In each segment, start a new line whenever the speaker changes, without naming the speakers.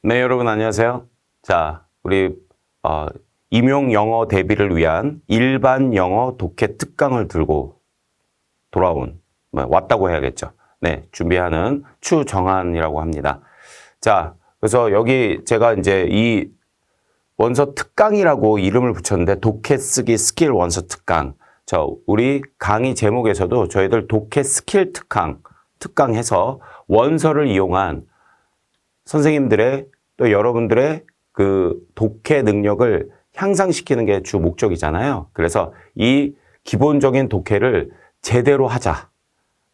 네, 여러분 안녕하세요. 자, 우리 임용 영어 대비를 위한 일반 영어 독해 특강을 들고 돌아온, 왔다고 해야겠죠. 네, 준비하는 추정한이라고 합니다. 자, 그래서 여기 제가 이제 이 원서 특강이라고 이름을 붙였는데 독해 쓰기 스킬 원서 특강. 우리 강의 제목에서도 저희들 독해 스킬 특강해서 원서를 이용한 선생님들의 또 여러분들의 그 독해 능력을 향상시키는 게 주 목적이잖아요. 그래서 이 기본적인 독해를 제대로 하자.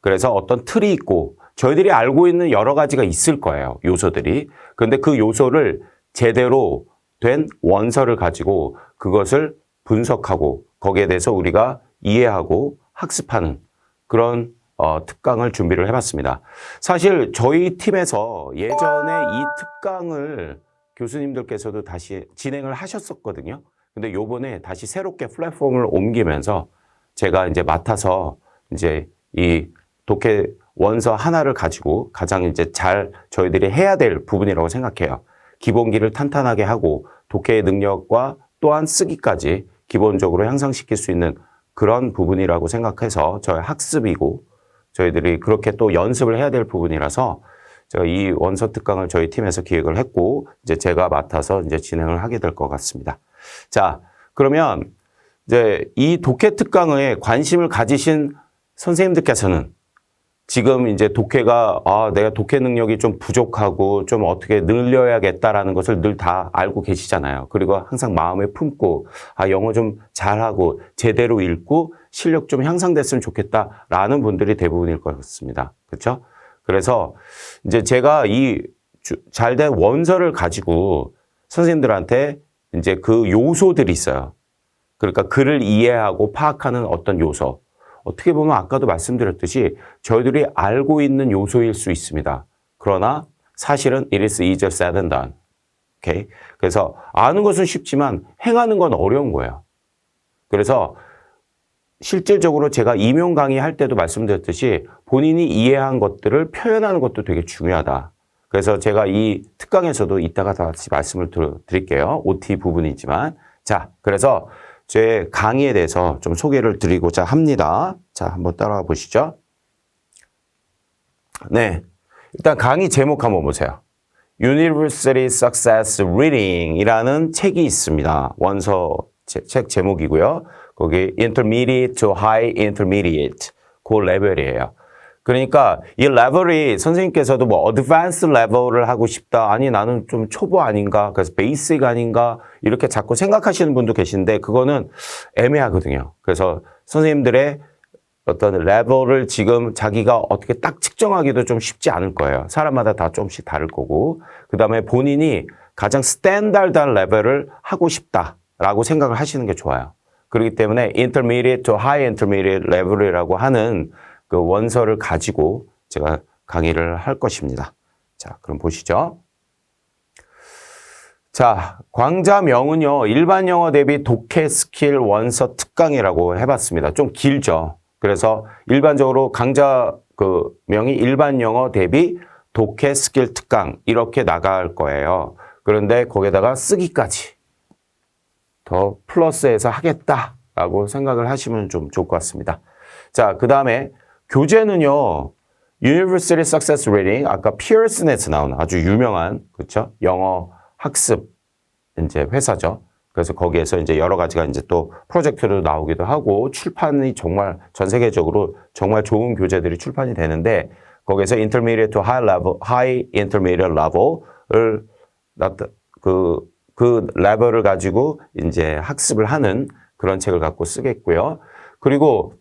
그래서 어떤 틀이 있고 저희들이 알고 있는 여러 가지가 있을 거예요. 요소들이. 그런데 그 요소를 제대로 된 원서를 가지고 그것을 분석하고 거기에 대해서 우리가 이해하고 학습하는 그런 특강을 준비를 해봤습니다. 사실 저희 팀에서 예전에 이 특강을 교수님들께서도 다시 진행을 하셨었거든요. 근데 요번에 다시 새롭게 플랫폼을 옮기면서 제가 이제 맡아서 이제 이 독해 원서 하나를 가지고 가장 이제 잘 저희들이 해야 될 부분이라고 생각해요. 기본기를 탄탄하게 하고 독해의 능력과 또한 쓰기까지 기본적으로 향상시킬 수 있는 그런 부분이라고 생각해서 저희 학습이고 저희들이 그렇게 또 연습을 해야 될 부분이라서 제가 이 원서 특강을 저희 팀에서 기획을 했고 이제 제가 맡아서 이제 진행을 하게 될 것 같습니다. 자, 그러면 이제 이 독해 특강에 관심을 가지신 선생님들께서는 지금 이제 독해가 내가 독해 능력이 좀 부족하고 좀 어떻게 늘려야겠다라는 것을 늘 다 알고 계시잖아요. 그리고 항상 마음에 품고 영어 좀 잘하고 제대로 읽고 실력 좀 향상됐으면 좋겠다라는 분들이 대부분일 것 같습니다. 그렇죠? 그래서 이제 제가 이 잘된 원서를 가지고 선생님들한테 이제 그 요소들이 있어요. 그러니까 글을 이해하고 파악하는 어떤 요소. 어떻게 보면 아까도 말씀드렸듯이 저희들이 알고 있는 요소일 수 있습니다. 그러나 사실은 it is easier said than done. 오케이? 그래서 아는 것은 쉽지만 행하는 건 어려운 거예요. 그래서 실질적으로 제가 임용 강의 할 때도 말씀드렸듯이 본인이 이해한 것들을 표현하는 것도 되게 중요하다. 그래서 제가 이 특강에서도 이따가 다시 말씀을 드릴게요. OT 부분이지만. 자, 그래서 제 강의에 대해서 좀 소개를 드리고자 합니다. 자, 한번 따라와 보시죠. 네. 일단 강의 제목 한번 보세요. University Success Reading 이라는 책이 있습니다. 원서 책 제목이고요. 거기 Intermediate to High Intermediate 그 레벨이에요. 그러니까 이 레벨이 선생님께서도 뭐 어드밴스 레벨을 하고 싶다. 아니 나는 좀 초보 아닌가. 그래서 베이직 아닌가. 이렇게 자꾸 생각하시는 분도 계신데 그거는 애매하거든요. 그래서 선생님들의 어떤 레벨을 지금 자기가 어떻게 딱 측정하기도 좀 쉽지 않을 거예요. 사람마다 다 조금씩 다를 거고. 그다음에 본인이 가장 스탠다드한 레벨을 하고 싶다라고 생각을 하시는 게 좋아요. 그렇기 때문에 Intermediate to High Intermediate 레벨이라고 하는 그 원서를 가지고 제가 강의를 할 것입니다. 자, 그럼 보시죠. 자, 강좌명은요, 일반 영어 대비 독해 스킬 원서 특강이라고 해봤습니다. 좀 길죠. 그래서 일반적으로 강좌 그 명이 일반 영어 대비 독해 스킬 특강 이렇게 나갈 거예요. 그런데 거기에다가 쓰기까지 더 플러스해서 하겠다라고 생각을 하시면 좀 좋을 것 같습니다. 자, 그 다음에 교재는요, University Success Reading, 아까 피어슨에서 나온 아주 유명한, 그렇죠? 영어 학습 이제 회사죠. 그래서 거기에서 이제 여러 가지가 이제 또 프로젝트로 나오기도 하고 출판이 정말 전 세계적으로 정말 좋은 교재들이 출판이 되는데 거기에서 Intermediate to High Intermediate Level을 그 레벨을 가지고 이제 학습을 하는 그런 책을 갖고 쓰겠고요. 그리고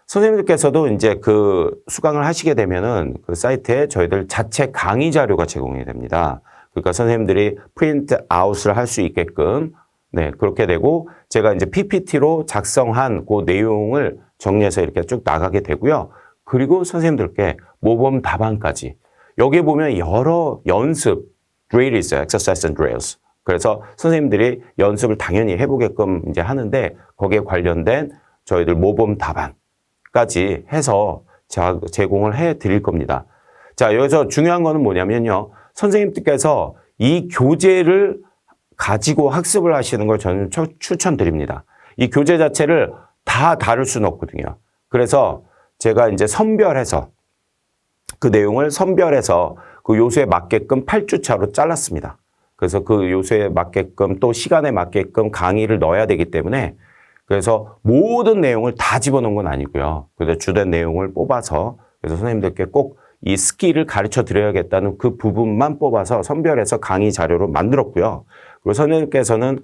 선생님들께서도 이제 그 수강을 하시게 되면은 그 사이트에 저희들 자체 강의 자료가 제공이 됩니다. 그러니까 선생님들이 프린트 아웃을 할 수 있게끔 네, 그렇게 되고 제가 이제 PPT로 작성한 그 내용을 정리해서 이렇게 쭉 나가게 되고요. 그리고 선생님들께 모범 답안까지 여기에 보면 여러 연습 드릴이 있어요. exercise and drills. 그래서 선생님들이 연습을 당연히 해보게끔 이제 하는데 거기에 관련된 저희들 모범 답안까지 해서 제공을 해 드릴 겁니다. 자, 여기서 중요한 거는 뭐냐면요. 선생님께서 이 교재를 가지고 학습을 하시는 걸 저는 추천드립니다. 이 교재 자체를 다 다룰 수는 없거든요. 그래서 제가 이제 선별해서 그 내용을 선별해서 그 요소에 맞게끔 8주차로 잘랐습니다. 그래서 그 요소에 맞게끔 또 시간에 맞게끔 강의를 넣어야 되기 때문에 그래서 모든 내용을 다 집어넣은 건 아니고요. 그래서 주된 내용을 뽑아서 그래서 선생님들께 꼭 이 스킬을 가르쳐 드려야겠다는 그 부분만 뽑아서 선별해서 강의 자료로 만들었고요. 그리고 선생님께서는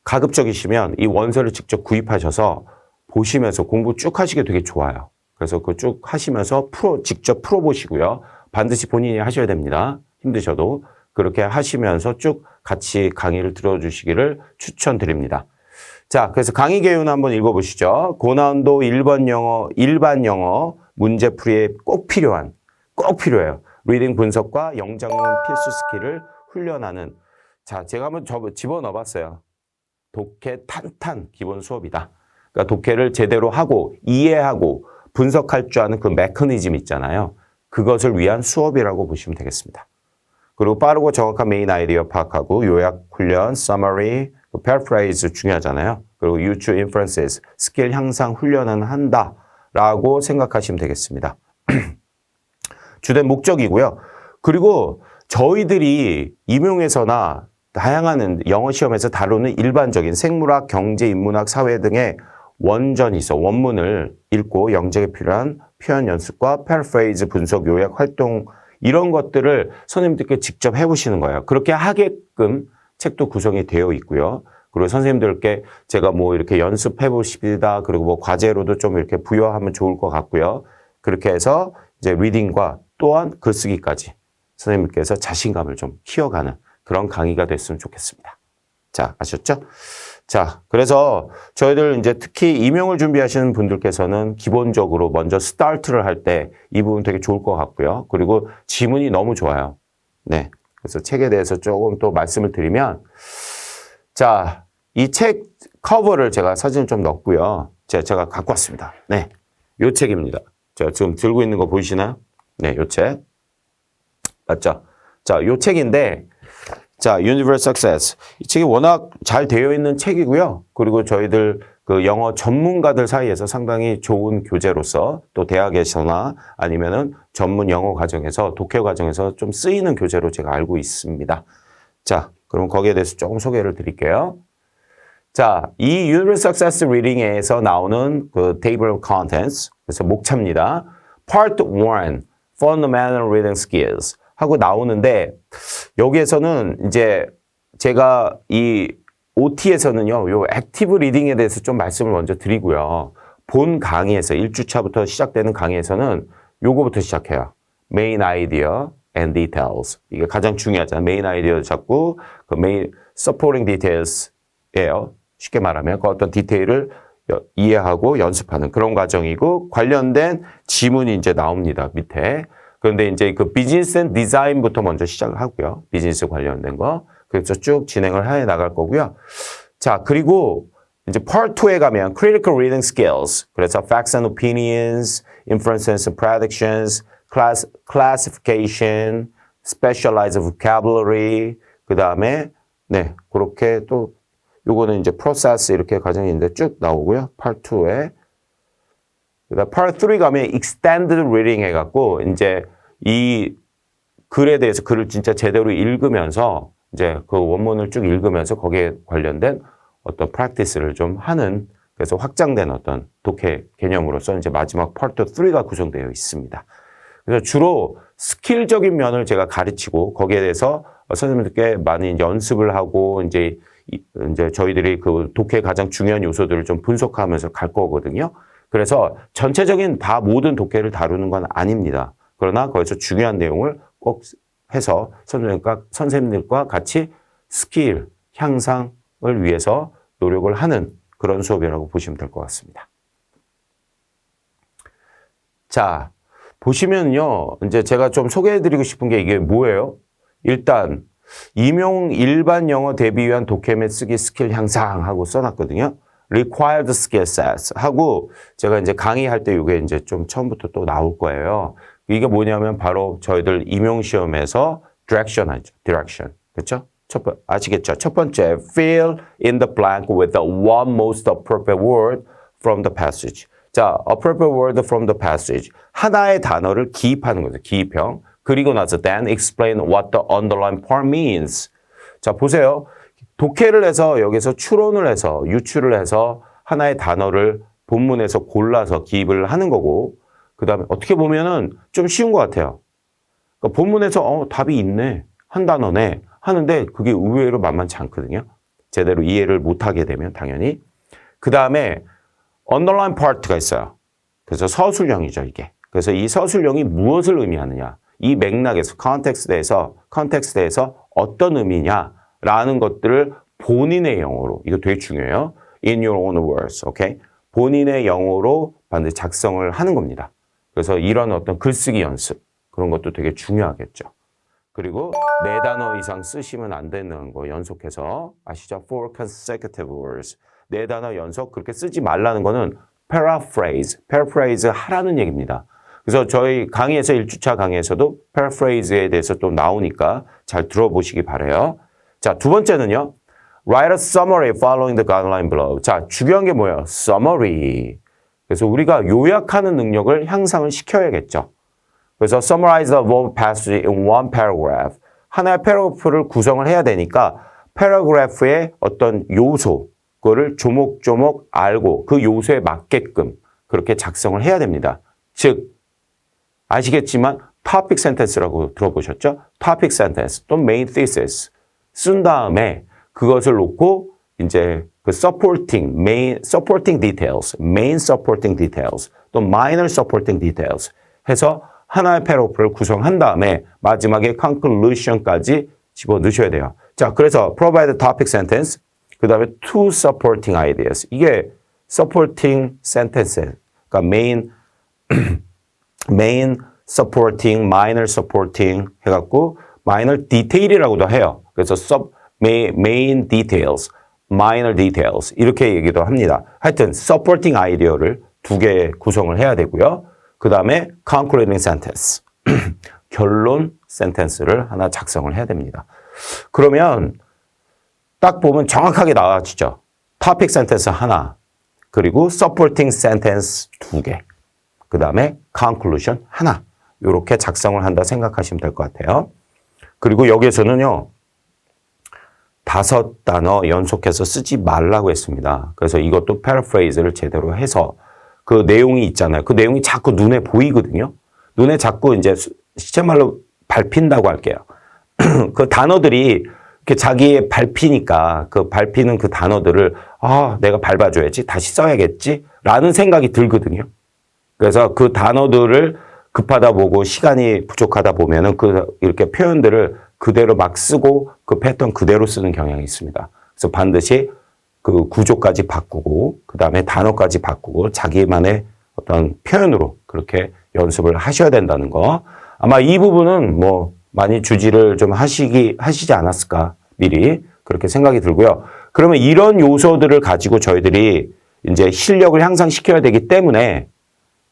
가급적이시면 이 원서를 직접 구입하셔서 보시면서 공부 쭉 하시기 되게 좋아요. 그래서 그 쭉 하시면서 직접 풀어보시고요. 반드시 본인이 하셔야 됩니다. 힘드셔도. 그렇게 하시면서 쭉 같이 강의를 들어주시기를 추천드립니다. 자, 그래서 강의 개요는 한번 읽어보시죠. 고난도 일반 영어 문제풀이에 꼭 필요해요. 리딩 분석과 영장용 필수 스킬을 훈련하는. 자, 제가 한번 집어넣어봤어요. 독해 탄탄 기본 수업이다. 그러니까 독해를 제대로 하고 이해하고 분석할 줄 아는 그 메커니즘 있잖아요. 그것을 위한 수업이라고 보시면 되겠습니다. 그리고 빠르고 정확한 메인 아이디어 파악하고 요약 훈련, summary, paraphrase 중요하잖아요. 그리고 유추, inferences, 스킬 향상 훈련은 한다라고 생각하시면 되겠습니다. 주된 목적이고요. 그리고 저희들이 임용에서나 다양한 영어 시험에서 다루는 일반적인 생물학, 경제, 인문학, 사회 등의 원전이 있어. 원문을 읽고 영작에 필요한 표현 연습과 paraphrase 분석, 요약, 활동 이런 것들을 선생님들께 직접 해보시는 거예요. 그렇게 하게끔 책도 구성이 되어 있고요. 그리고 선생님들께 제가 뭐 이렇게 연습해 보십니다. 그리고 뭐 과제로도 좀 이렇게 부여하면 좋을 것 같고요. 그렇게 해서 이제 리딩과 또한 글쓰기까지 선생님께서 자신감을 좀 키워가는 그런 강의가 됐으면 좋겠습니다. 자, 아셨죠? 자, 그래서 저희들 이제 특히 임용을 준비하시는 분들께서는 기본적으로 먼저 스타트를 할 때 이 부분 되게 좋을 것 같고요. 그리고 지문이 너무 좋아요. 네. 그래서 책에 대해서 조금 또 말씀을 드리면, 자, 이 책 커버를 제가 사진을 좀 넣었고요. 제가 갖고 왔습니다. 네. 요 책입니다. 제가 지금 들고 있는 거 보이시나요? 네, 요 책. 맞죠? 자, 요 책인데, 자, Universal Success. 이 책이 워낙 잘 되어 있는 책이고요. 그리고 저희들 그 영어 전문가들 사이에서 상당히 좋은 교재로서 또 대학에서나 아니면은 전문 영어 과정에서 독해 과정에서 좀 쓰이는 교재로 제가 알고 있습니다. 자, 그럼 거기에 대해서 조금 소개를 드릴게요. 자, 이 Universal Success Reading에서 나오는 그 Table of Contents, 그래서 목차입니다. Part 1, Fundamental Reading Skills 하고 나오는데 여기에서는 이제 제가 이 OT에서는요, 요 액티브 리딩에 대해서 좀 말씀을 먼저 드리고요. 본 강의에서 1주차부터 시작되는 강의에서는 요거부터 시작해요. Main idea and details. 이게 가장 중요하잖아요. 메인 아이디어 잡고 그 메인 supporting details예요. 쉽게 말하면 그 어떤 디테일을 이해하고 연습하는 그런 과정이고 관련된 지문이 이제 나옵니다. 밑에. 그런데 이제 그 비즈니스 앤 디자인부터 먼저 시작을 하고요. 비즈니스 관련된 거. 그래서 쭉 진행을 해 나갈 거고요. 자, 그리고 이제 Part 2에 가면 Critical Reading Skills. 그래서 Facts and Opinions, Inferences and Predictions, Classification, Specialized Vocabulary. 그 다음에, 네, 그렇게 또, 요거는 이제 Process 이렇게 과정이 있는데 쭉 나오고요. Part 2에. 그다음 Part 3 가면 Extended Reading 해갖고, 이제 이 글에 대해서 글을 진짜 제대로 읽으면서 이제 그 원문을 쭉 읽으면서 거기에 관련된 어떤 프랙티스를 좀 하는 그래서 확장된 어떤 독해 개념으로서 이제 마지막 파트 3가 구성되어 있습니다. 그래서 주로 스킬적인 면을 제가 가르치고 거기에 대해서 선생님들께 많이 연습을 하고 이제 저희들이 그 독해 가장 중요한 요소들을 좀 분석하면서 갈 거거든요. 그래서 전체적인 다 모든 독해를 다루는 건 아닙니다. 그러나 거기서 중요한 내용을 꼭 해서 선생님들과 같이 스킬 향상을 위해서 노력을 하는 그런 수업이라고 보시면 될 것 같습니다. 자, 보시면요. 이제 제가 좀 소개해드리고 싶은 게 이게 뭐예요? 일단, 임용 일반 영어 대비 위한 독해 및 쓰기 스킬 향상하고 써놨거든요. Required skill sets 하고 제가 이제 강의할 때 이게 이제 좀 처음부터 또 나올 거예요. 이게 뭐냐면 바로 저희들 임용시험에서 direction 하죠. direction. 그렇죠? 아시겠죠? 첫 번째, fill in the blank with the one most appropriate word from the passage. 자, appropriate word from the passage. 하나의 단어를 기입하는 거죠. 기입형. 그리고 나서 then explain what the underlined part means. 자, 보세요. 독해를 해서 여기서 추론을 해서 유추를 해서 하나의 단어를 본문에서 골라서 기입을 하는 거고 그 다음에 어떻게 보면은 좀 쉬운 것 같아요. 그러니까 본문에서 답이 있네. 한 단어네. 하는데 그게 의외로 만만치 않거든요. 제대로 이해를 못하게 되면 당연히. 그 다음에 underline part가 있어요. 그래서 서술형이죠, 이게. 그래서 이 서술형이 무엇을 의미하느냐. 이 맥락에서, 컨텍스트에서 어떤 의미냐라는 것들을 본인의 영어로, 이거 되게 중요해요. In your own words, okay? 본인의 영어로 반드시 작성을 하는 겁니다. 그래서 이런 어떤 글쓰기 연습, 그런 것도 되게 중요하겠죠. 그리고 4단어 이상 쓰시면 안 되는 거 연속해서 아시죠? 4 consecutive words. 4단어 연속 그렇게 쓰지 말라는 거는 paraphrase 하라는 얘기입니다. 그래서 저희 강의에서 1주차 강의에서도 paraphrase에 대해서 또 나오니까 잘 들어보시기 바라요. 자, 두 번째는요. Write a summary following the guideline below. 자, 중요한 게 뭐예요? Summary. 그래서 우리가 요약하는 능력을 향상을 시켜야겠죠. 그래서 summarize the above passage in one paragraph. 하나의 패러그래프를 구성을 해야 되니까 패러그래프의 어떤 요소, 그거를 조목조목 알고 그 요소에 맞게끔 그렇게 작성을 해야 됩니다. 즉, 아시겠지만 topic sentence라고 들어보셨죠? topic sentence 또는 main thesis 쓴 다음에 그것을 놓고 이제 그 supporting details, main supporting details 또 minor supporting details 해서 하나의 패러그래프를 구성한 다음에 마지막에 conclusion까지 집어넣으셔야 돼요. 자, 그래서 provide topic sentence, 그 다음에 two supporting ideas. 이게 supporting sentence, 그러니까 main supporting, minor supporting 해갖고 minor detail이라고도 해요. 그래서 main details, minor details 이렇게 얘기도 합니다. 하여튼 supporting idea를 2개 구성을 해야 되고요. 그 다음에 concluding sentence, 결론 sentence를 하나 작성을 해야 됩니다. 그러면 딱 보면 정확하게 나와지죠. topic sentence 하나, 그리고 supporting sentence 2개, 그 다음에 conclusion 하나 이렇게 작성을 한다 생각하시면 될 것 같아요. 그리고 여기에서는요. 5단어 연속해서 쓰지 말라고 했습니다. 그래서 이것도 paraphrase를 제대로 해서 그 내용이 있잖아요. 그 내용이 자꾸 눈에 보이거든요. 눈에 자꾸 이제 시체말로 밟힌다고 할게요. 그 단어들이 이렇게 자기의 밟히니까 그 밟히는 그 단어들을 내가 밟아줘야지 다시 써야겠지 라는 생각이 들거든요. 그래서 그 단어들을 급하다 보고 시간이 부족하다 보면은 이렇게 표현들을 그대로 막 쓰고 그 패턴 그대로 쓰는 경향이 있습니다. 그래서 반드시 그 구조까지 바꾸고 그 다음에 단어까지 바꾸고 자기만의 어떤 표현으로 그렇게 연습을 하셔야 된다는 거. 아마 이 부분은 뭐 많이 주지를 좀 하시지 않았을까 미리 그렇게 생각이 들고요. 그러면 이런 요소들을 가지고 저희들이 이제 실력을 향상시켜야 되기 때문에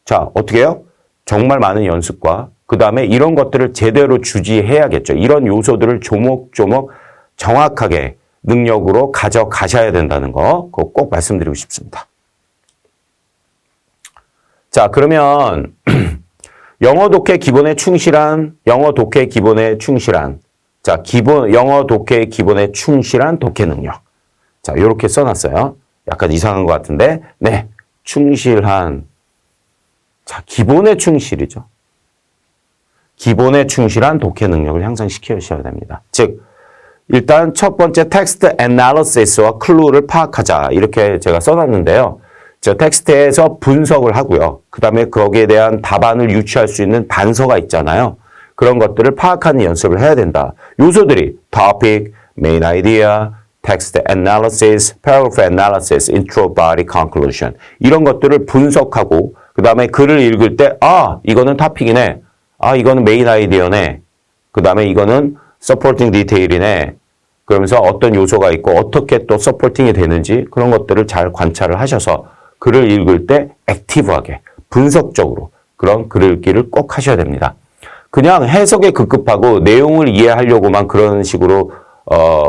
자, 어떻게 해요? 정말 많은 연습과 그 다음에 이런 것들을 제대로 주지해야겠죠. 이런 요소들을 조목조목 정확하게 능력으로 가져가셔야 된다는 거, 그거 꼭 말씀드리고 싶습니다. 자, 그러면 영어 독해 기본에 충실한, 자, 영어 독해 기본에 충실한 독해 능력. 자, 요렇게 써놨어요. 약간 이상한 것 같은데, 네, 충실한, 자, 기본에 충실이죠. 기본에 충실한 독해 능력을 향상시키셔야 됩니다. 즉, 일단 첫 번째 텍스트 애널리시스와 클루를 파악하자. 이렇게 제가 써놨는데요. 저 텍스트에서 분석을 하고요. 그 다음에 거기에 대한 답안을 유추할 수 있는 단서가 있잖아요. 그런 것들을 파악하는 연습을 해야 된다. 요소들이 topic, main idea, text analysis, paragraph analysis, intro, body, conclusion 이런 것들을 분석하고 그 다음에 글을 읽을 때 이거는 토픽이네. 이거는 메인 아이디어네. 그 다음에 이거는 서포팅 디테일이네. 그러면서 어떤 요소가 있고 어떻게 또 서포팅이 되는지 그런 것들을 잘 관찰을 하셔서 글을 읽을 때 액티브하게 분석적으로 그런 글 읽기를 꼭 하셔야 됩니다. 그냥 해석에 급급하고 내용을 이해하려고만 그런 식으로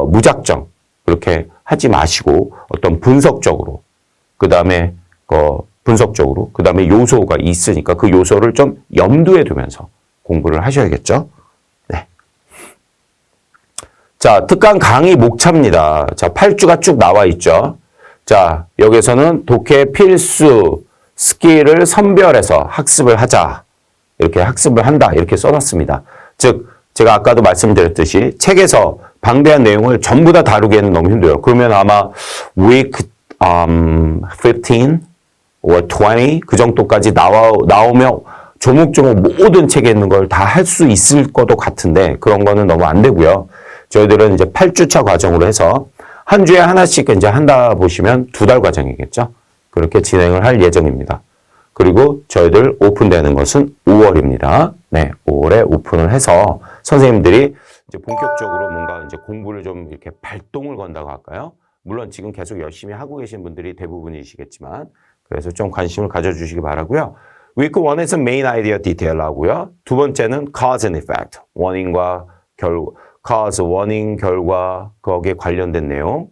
무작정 그렇게 하지 마시고 어떤 분석적으로 그다음에 요소가 있으니까 그 요소를 좀 염두에 두면서 공부를 하셔야겠죠. 네. 자, 특강 강의 목차입니다. 자, 8주가 쭉 나와 있죠. 자, 여기서는 독해 필수 스킬을 선별해서 학습을 하자. 이렇게 학습을 한다. 이렇게 써놨습니다. 즉, 제가 아까도 말씀드렸듯이 책에서 방대한 내용을 전부 다 다루기에는 너무 힘들어요. 그러면 아마 week 15 or 20 그 정도까지 나오면 조목조목 모든 책에 있는 걸 다 할 수 있을 것도 같은데 그런 거는 너무 안 되고요. 저희들은 이제 8주차 과정으로 해서 한 주에 하나씩 이제 한다 보시면 2달 과정이겠죠. 그렇게 진행을 할 예정입니다. 그리고 저희들 오픈되는 것은 5월입니다. 네, 5월에 오픈을 해서 선생님들이 이제 본격적으로 뭔가 이제 공부를 좀 이렇게 발동을 건다고 할까요? 물론 지금 계속 열심히 하고 계신 분들이 대부분이시겠지만 그래서 좀 관심을 가져주시기 바라고요. Week 1에서는 메인 아이디어 디테일 하고요. 두 번째는 cause and effect, 원인과 cause, 원인, 결과, 거기에 관련된 내용.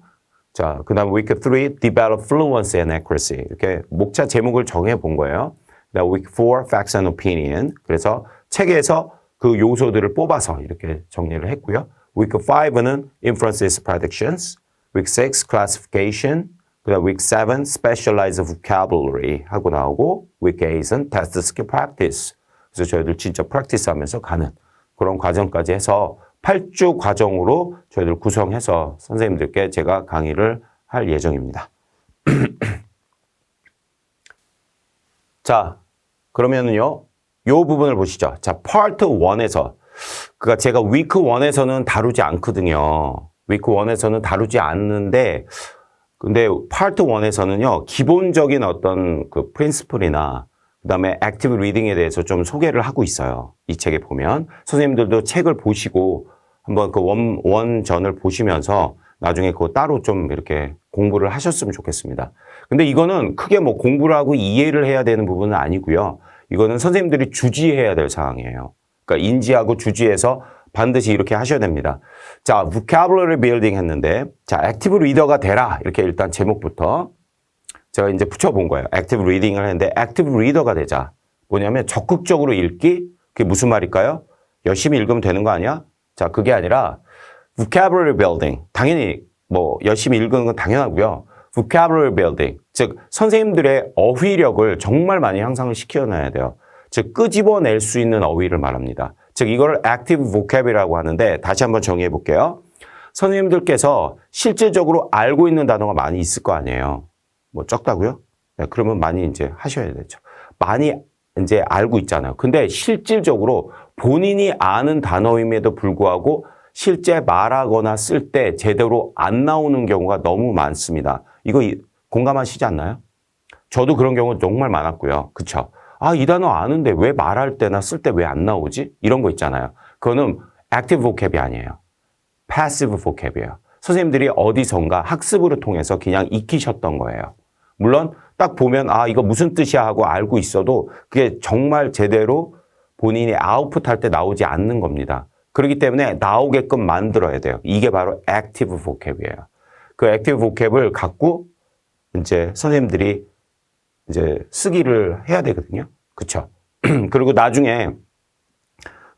자, 그 다음 week 3, develop fluency and accuracy. 이렇게 목차 제목을 정해 본 거예요. 그 다음 week 4, facts and opinion. 그래서 책에서 그 요소들을 뽑아서 이렇게 정리를 했고요. week 5는 inferences, predictions. week 6, classification. 그 다음 week 7, specialized vocabulary 하고 나오고 week 8은 test skill practice. 그래서 저희들 진짜 practice 하면서 가는 그런 과정까지 해서 8주 과정으로 저희들 구성해서 선생님들께 제가 강의를 할 예정입니다. 자, 그러면은요, 요 부분을 보시죠. 자, 파트 1에서, 그니까 제가 위크 1에서는 다루지 않거든요. 위크 1에서는 다루지 않는데, 근데 파트 1에서는요, 기본적인 어떤 그 프린시플이나 그 다음에 액티브 리딩에 대해서 좀 소개를 하고 있어요. 이 책에 보면. 선생님들도 책을 보시고 한번 그 원전을 보시면서 나중에 그거 따로 좀 이렇게 공부를 하셨으면 좋겠습니다. 근데 이거는 크게 뭐 공부를 하고 이해를 해야 되는 부분은 아니고요. 이거는 선생님들이 주지해야 될 상황이에요. 그러니까 인지하고 주지해서 반드시 이렇게 하셔야 됩니다. 자, vocabulary building 했는데, 자, active reader가 되라. 이렇게 일단 제목부터 제가 이제 붙여본 거예요. active reading을 했는데, active reader가 되자. 뭐냐면 적극적으로 읽기? 그게 무슨 말일까요? 열심히 읽으면 되는 거 아니야? 자, 그게 아니라 vocabulary building. 당연히 뭐 열심히 읽는 건 당연하고요. vocabulary building. 즉, 선생님들의 어휘력을 정말 많이 향상을 시켜놔야 돼요. 즉, 끄집어낼 수 있는 어휘를 말합니다. 즉, 이걸 active vocab이라고 하는데 다시 한번 정의해 볼게요. 선생님들께서 실질적으로 알고 있는 단어가 많이 있을 거 아니에요. 뭐 적다고요? 네, 그러면 많이 이제 하셔야 되죠. 많이 이제 알고 있잖아요. 근데 실질적으로 본인이 아는 단어임에도 불구하고 실제 말하거나 쓸 때 제대로 안 나오는 경우가 너무 많습니다. 이거 공감하시지 않나요? 저도 그런 경우 정말 많았고요. 그쵸? 아, 이 단어 아는데 왜 말할 때나 쓸 때 왜 안 나오지? 이런 거 있잖아요. 그거는 active vocab이 아니에요. passive vocab이에요. 선생님들이 어디선가 학습으로 통해서 그냥 익히셨던 거예요. 물론 딱 보면 아, 이거 무슨 뜻이야 하고 알고 있어도 그게 정말 제대로 본인이 아웃풋 할 때 나오지 않는 겁니다. 그렇기 때문에 나오게끔 만들어야 돼요. 이게 바로 active vocab이에요. 그 active vocab을 갖고 이제 선생님들이 이제 쓰기를 해야 되거든요. 그쵸? 그리고 나중에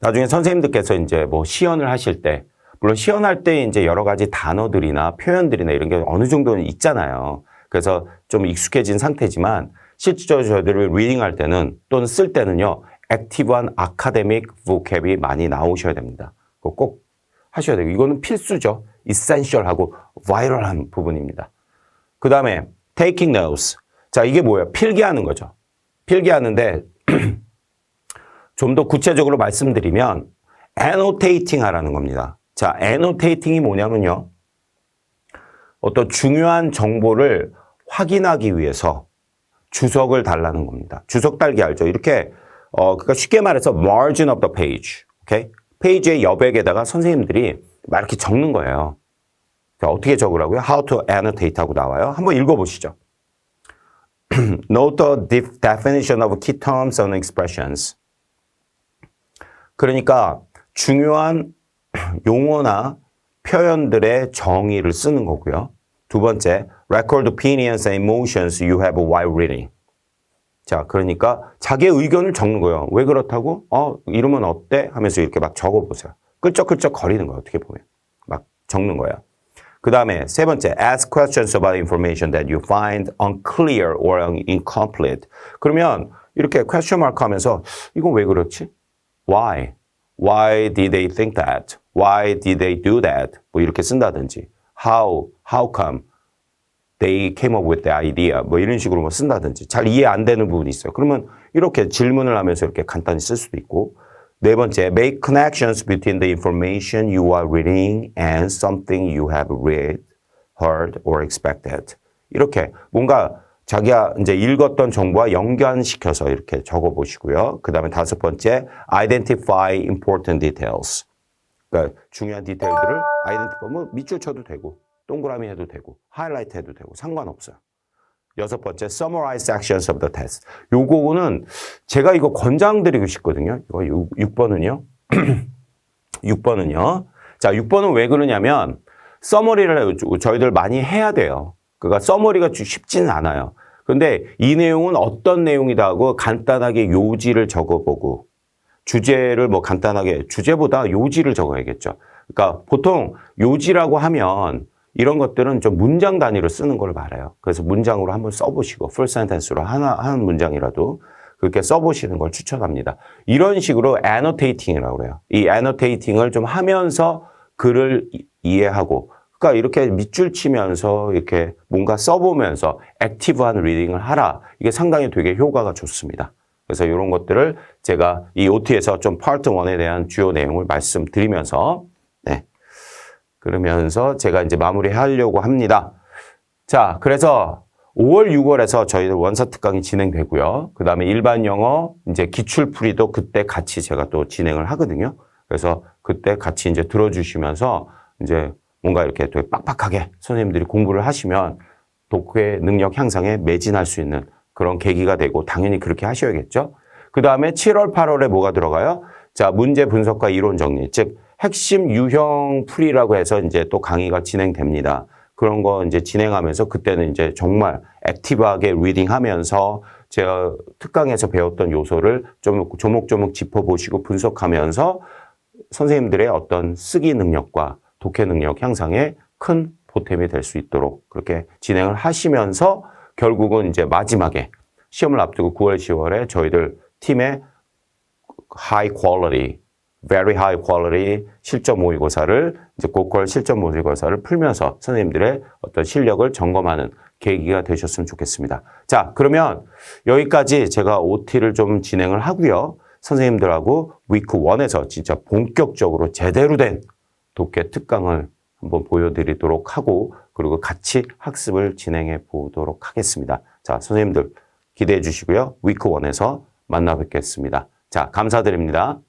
선생님들께서 이제 뭐 시연을 하실 때, 물론 시연할 때 이제 여러 가지 단어들이나 표현들이나 이런 게 어느 정도는 있잖아요. 그래서 좀 익숙해진 상태지만 실질적으로 저희들을 리딩할 때는 또는 쓸 때는요, 액티브한 아카데믹 vocab이 많이 나오셔야 됩니다. 그거 꼭 하셔야 돼요. 이거는 필수죠. essential하고 viral한 부분입니다. 그 다음에 taking notes. 자, 이게 뭐예요? 필기하는 거죠. 필기하는데 좀 더 구체적으로 말씀드리면 annotating 하라는 겁니다. 자, annotating이 뭐냐면요. 어떤 중요한 정보를 확인하기 위해서 주석을 달라는 겁니다. 주석 달기 알죠? 이렇게 그러니까 쉽게 말해서 margin of the page. 오케이? 페이지의 여백에다가 선생님들이 막 이렇게 적는 거예요. 자, 어떻게 적으라고요? How to annotate 하고 나와요. 한번 읽어보시죠. Note the definition of key terms and expressions. 그러니까 중요한 용어나 표현들의 정의를 쓰는 거고요. 두 번째, record opinions and emotions you have while reading. 자, 그러니까 자기의 의견을 적는 거예요. 왜 그렇다고? 이러면 어때? 하면서 이렇게 막 적어보세요. 끌적끌적 거리는 거예요. 어떻게 보면. 막 적는 거예요. 그 다음에 세 번째, ask questions about information that you find unclear or incomplete. 그러면 이렇게 question mark 하면서 이건 왜 그렇지? Why? Why did they think that? Why did they do that? 뭐 이렇게 쓴다든지 how come they came up with the idea? 뭐 이런 식으로 뭐 쓴다든지 잘 이해 안 되는 부분이 있어요. 그러면 이렇게 질문을 하면서 이렇게 간단히 쓸 수도 있고 네 번째, make connections between the information you are reading and something you have read, heard, or expected. 이렇게 뭔가 자기가 이제 읽었던 정보와 연관시켜서 이렇게 적어보시고요. 그 다음에 다섯 번째, identify important details. 그러니까 중요한 디테일들을 identify, 뭐 밑줄 쳐도 되고, 동그라미 해도 되고, 하이라이트 해도 되고, 상관없어요. 여섯 번째, summarize sections of the test. 요거는 제가 이거 권장드리고 싶거든요. 이거 6번은요. 6번은요. 자, 6번은 왜 그러냐면, 서머리를 저희들 많이 해야 돼요. 그러니까 서머리가 쉽지는 않아요. 근데 이 내용은 어떤 내용이다 하고 간단하게 요지를 적어보고 주제를 뭐 간단하게 주제보다 요지를 적어야겠죠. 그러니까 보통 요지라고 하면 이런 것들은 좀 문장 단위로 쓰는 걸 말해요. 그래서 문장으로 한번 써보시고 풀 센텐스로 한 문장이라도 그렇게 써보시는 걸 추천합니다. 이런 식으로 annotating이라고 그래요. 이 annotating을 좀 하면서 글을 이해하고 그러니까 이렇게 밑줄 치면서 이렇게 뭔가 써보면서 액티브한 리딩을 하라. 이게 상당히 되게 효과가 좋습니다. 그래서 이런 것들을 제가 이 OT에서 좀 파트 1에 대한 주요 내용을 말씀드리면서 네. 그러면서 제가 이제 마무리하려고 합니다. 자, 그래서 5월, 6월에서 저희들 원서 특강이 진행되고요. 그 다음에 일반 영어 이제 기출풀이도 그때 같이 제가 또 진행을 하거든요. 그래서 그때 같이 이제 들어주시면서 이제 뭔가 이렇게 되게 빡빡하게 선생님들이 공부를 하시면 독해 능력 향상에 매진할 수 있는 그런 계기가 되고 당연히 그렇게 하셔야겠죠. 그 다음에 7월, 8월에 뭐가 들어가요? 자, 문제 분석과 이론 정리, 즉 핵심 유형 풀이라고 해서 이제 또 강의가 진행됩니다. 그런 거 이제 진행하면서 그때는 이제 정말 액티브하게 리딩하면서 제가 특강에서 배웠던 요소를 좀 조목조목 짚어보시고 분석하면서 선생님들의 어떤 쓰기 능력과 독해 능력 향상에 큰 보탬이 될 수 있도록 그렇게 진행을 하시면서 결국은 이제 마지막에 시험을 앞두고 9월, 10월에 저희들 팀의 high quality, very high quality 실전 모의고사를 이제 고퀄 실전 모의고사를 풀면서 선생님들의 어떤 실력을 점검하는 계기가 되셨으면 좋겠습니다. 자, 그러면 여기까지 제가 OT를 좀 진행을 하고요. 선생님들하고 위크 1에서 진짜 본격적으로 제대로 된 독해 특강을 한번 보여드리도록 하고 그리고 같이 학습을 진행해 보도록 하겠습니다. 자, 선생님들 기대해 주시고요. 위크 1에서 만나 뵙겠습니다. 자, 감사드립니다.